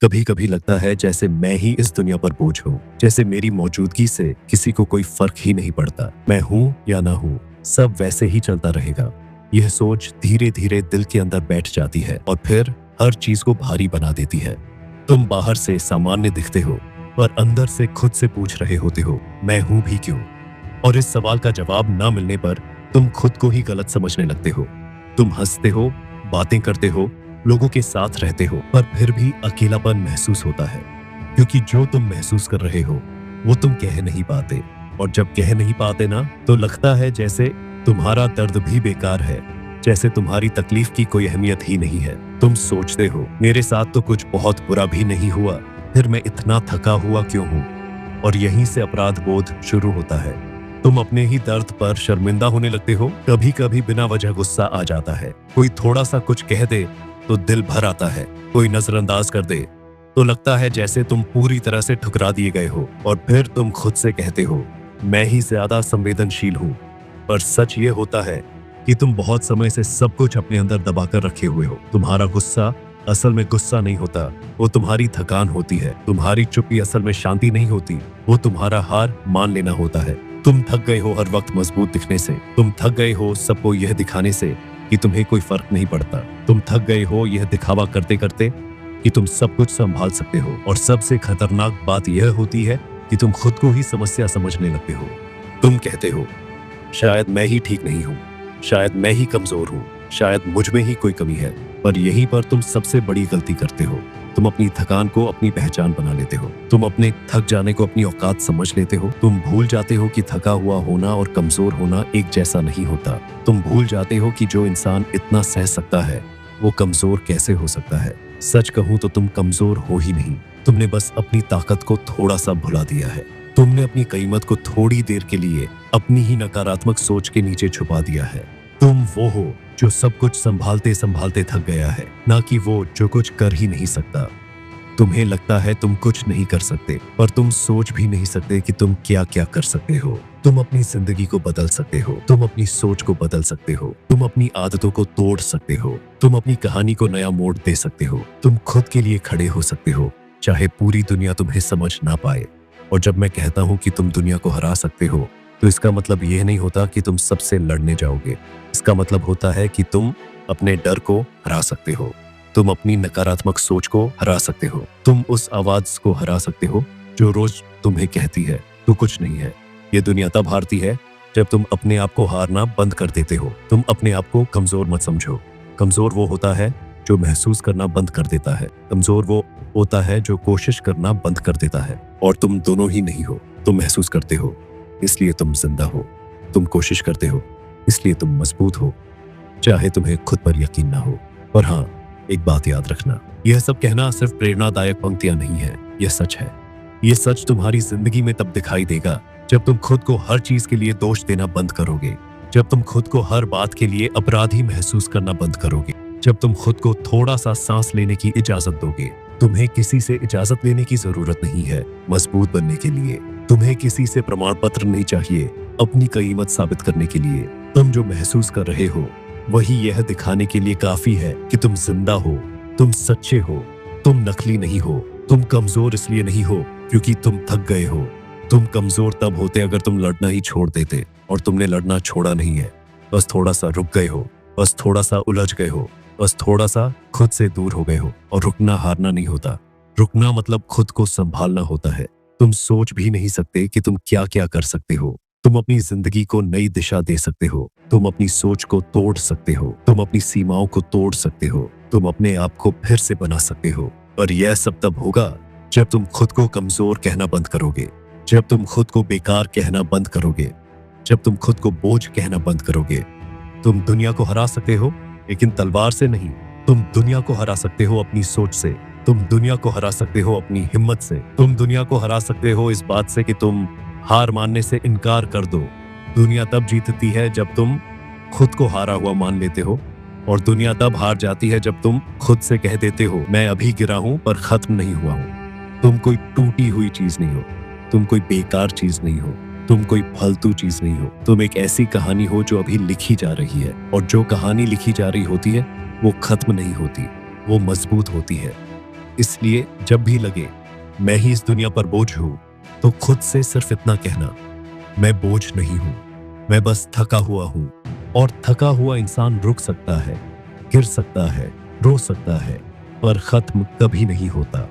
कभी कभी लगता है जैसे मैं ही इस दुनिया पर बोझ हूँ, जैसे मेरी मौजूदगी से किसी को कोई फर्क ही नहीं पड़ता। मैं हूँ या ना हूँ, सब वैसे ही चलता रहेगा। यह सोच धीरे धीरे दिल के अंदर बैठ जाती है और फिर हर चीज को भारी बना देती है। तुम बाहर से सामान्य दिखते हो, पर अंदर से खुद से पूछ रहे होते हो, मैं हूं भी क्यों? और इस सवाल का जवाब ना मिलने पर तुम खुद को ही गलत समझने लगते हो। तुम हंसते हो, बातें करते हो, लोगों के साथ रहते हो, पर फिर भी अकेलापन महसूस होता है, क्योंकि जो तुम महसूस कर रहे हो वो तुम कह नहीं पाते। और जब कह नहीं पाते ना, तो लगता है जैसे तुम्हारा दर्द भी बेकार है, जैसे तुम्हारी तकलीफ की कोई अहमियत ही नहीं है। तुम सोचते हो, मेरे साथ तो कुछ बहुत बुरा भी नहीं हुआ, फिर मैं इतना थका हुआ क्यों हूं? और यहीं से अपराध बोध शुरू होता है। तुम अपने ही दर्द पर शर्मिंदा होने लगते हो। कभी कभी बिना वजह गुस्सा आ जाता है। कोई थोड़ा सा कुछ कह दे तो दिल भर आता है। कोई नजरअंदाज कर दे तो लगता है जैसे तुम पूरी तरह से ठुकरा दिए गए हो। और फिर तुम खुद से कहते हो, मैं ही ज्यादा संवेदनशील हूँ। पर सच ये होता है कि तुम बहुत समय से सब कुछ अपने अंदर दबाकर रखे हुए हो। तुम्हारा गुस्सा असल में गुस्सा नहीं होता, वो तुम्हारी थकान होती है। तुम्हारी चुप्पी असल में शांति नहीं होती, वो तुम्हारा हार मान लेना होता है। तुम थक गए हो हर वक्त मजबूत दिखने से। तुम थक गए हो सबको यह दिखाने से कि तुम्हें कोई फर्क नहीं पड़ता। तुम थक गए हो यह दिखावा करते करते कि तुम सब कुछ संभाल सकते हो। और सबसे खतरनाक बात यह होती है कि तुम खुद को ही समस्या समझने लगते हो। तुम कहते हो, शायद मैं ही ठीक नहीं हूँ, शायद मैं ही कमजोर हूँ, शायद मुझ में ही कोई कमी है। पर यहीं पर तुम सबसे बड़ी गलती करते हो। तुम अपनी थकान को अपनी पहचान बना लेते हो। तुम अपने थक जाने को अपनी औकात समझ लेते हो। तुम भूल जाते हो कि थका हुआ होना और कमजोर होना एक जैसा नहीं होता। तुम भूल जाते हो कि जो इंसान इतना सह सकता है वो कमजोर कैसे हो सकता है। सच कहूं तो तुम कमजोर हो ही नहीं, तुमने बस अपनी ताकत को थोड़ा सा भुला दिया है। तुमने अपनी कीमत को थोड़ी देर के लिए अपनी ही नकारात्मक सोच के नीचे छुपा दिया है। तुम वो हो जो सब कुछ संभालते संभालते थक गया है, ना कि वो जो कुछ कर ही नहीं सकता। तुम्हें लगता है तुम कुछ नहीं कर सकते, पर तुम सोच भी नहीं सकते कि तुम क्या क्या कर सकते हो। तुम अपनी जिंदगी को बदल सकते हो, तुम अपनी सोच को बदल सकते हो, तुम अपनी आदतों को तोड़ सकते हो, तुम अपनी कहानी को नया मोड़ दे सकते हो, तुम खुद के लिए खड़े हो सकते हो, चाहे पूरी दुनिया तुम्हें समझ ना पाए। और जब मैं कहता हूँ कि तुम दुनिया को हरा सकते हो, तो इसका मतलब यह नहीं होता कि तुम सबसे लड़ने जाओगे। इसका मतलब होता है कि तुम अपने डर को हरा सकते हो, तुम अपनी नकारात्मक सोच को हरा सकते हो, तुम उस आवाज को हरा सकते हो जो रोज तुम्हें कहती है तू कुछ नहीं है। ये दुनिया तब हारती है जब तुम अपने आप को हारना बंद कर देते हो। तुम अपने आप को कमजोर मत समझो। कमजोर वो होता है जो महसूस करना बंद कर देता है। कमजोर वो होता है जो कोशिश करना बंद कर देता है। और तुम दोनों ही नहीं हो। तुम महसूस करते हो इसलिए तुम जिंदा हो, तुम कोशिश करते हो इसलिए तुम मजबूत हो, चाहे तुम्हें खुद पर यकीन ना हो। और हाँ, एक बात याद रखना, यह सब कहना सिर्फ प्रेरणादायक पंक्तियां नहीं है, यह सच है। यह सच तुम्हारी जिंदगी में तब दिखाई देगा जब तुम खुद को हर चीज के लिए दोष देना बंद करोगे, जब तुम खुद को हर बात के लिए अपराधी महसूस करना बंद करोगे, जब तुम खुद को थोड़ा सा सांस लेने की इजाजत दोगे। तुम्हें किसी से इजाजत लेने की जरूरत नहीं है मजबूत बनने के लिए। तुम्हें किसी से प्रमाण पत्र नहीं चाहिए अपनी कीमत साबित करने के लिए। तुम जो महसूस कर रहे हो वही यह दिखाने के लिए काफी है कि तुम जिंदा हो, तुम सच्चे हो, तुम नकली नहीं हो। तुम कमजोर इसलिए नहीं हो क्योंकि तुम थक गए हो। तुम कमजोर तब होते अगर तुम लड़ना ही छोड़ देते, और तुमने लड़ना छोड़ा नहीं है। बस थोड़ा सा रुक गए हो, बस थोड़ा सा उलझ गए हो, बस थोड़ा सा खुद से दूर हो गए हो। और रुकना हारना नहीं होता, रुकना मतलब खुद को संभालना होता है। तुम सोच भी नहीं सकते कि तुम क्या क्या कर सकते हो। तुम अपनी जिंदगी को नई दिशा दे सकते हो, तुम अपनी सोच को तोड़ सकते हो, तुम अपनी सीमाओं को तोड़ सकते हो, तुम अपने आप को फिर से बना सकते हो। और यह सब तब होगा जब तुम खुद को कमजोर कहना बंद करोगे, जब तुम खुद को बेकार कहना बंद करोगे, जब तुम खुद को बोझ कहना बंद करोगे। तुम दुनिया को हरा सकते हो, लेकिन तलवार से नहीं। तुम दुनिया को हरा सकते हो अपनी सोच से, तुम दुनिया को हरा सकते हो अपनी हिम्मत से, तुम दुनिया को हरा सकते हो इस बात से कि तुम हार मानने से इनकार कर दो। दुनिया तब जीतती है जब तुम खुद को हारा हुआ मान लेते हो, और दुनिया तब हार जाती है जब तुम खुद से कह देते हो, मैं अभी गिरा हूं पर खत्म नहीं हुआ हूं। तुम कोई टूटी हुई चीज नहीं हो, तुम कोई बेकार चीज नहीं हो, तुम कोई फालतू चीज नहीं हो। तुम एक ऐसी कहानी हो जो अभी लिखी जा रही है, और जो कहानी लिखी जा रही होती है वो खत्म नहीं होती, वो मजबूत होती है। इसलिए जब भी लगे मैं ही इस दुनिया पर बोझ हूं, तो खुद से सिर्फ इतना कहना, मैं बोझ नहीं हूं, मैं बस थका हुआ हूं। और थका हुआ इंसान रुक सकता है, गिर सकता है, रो सकता है, पर खत्म कभी नहीं होता।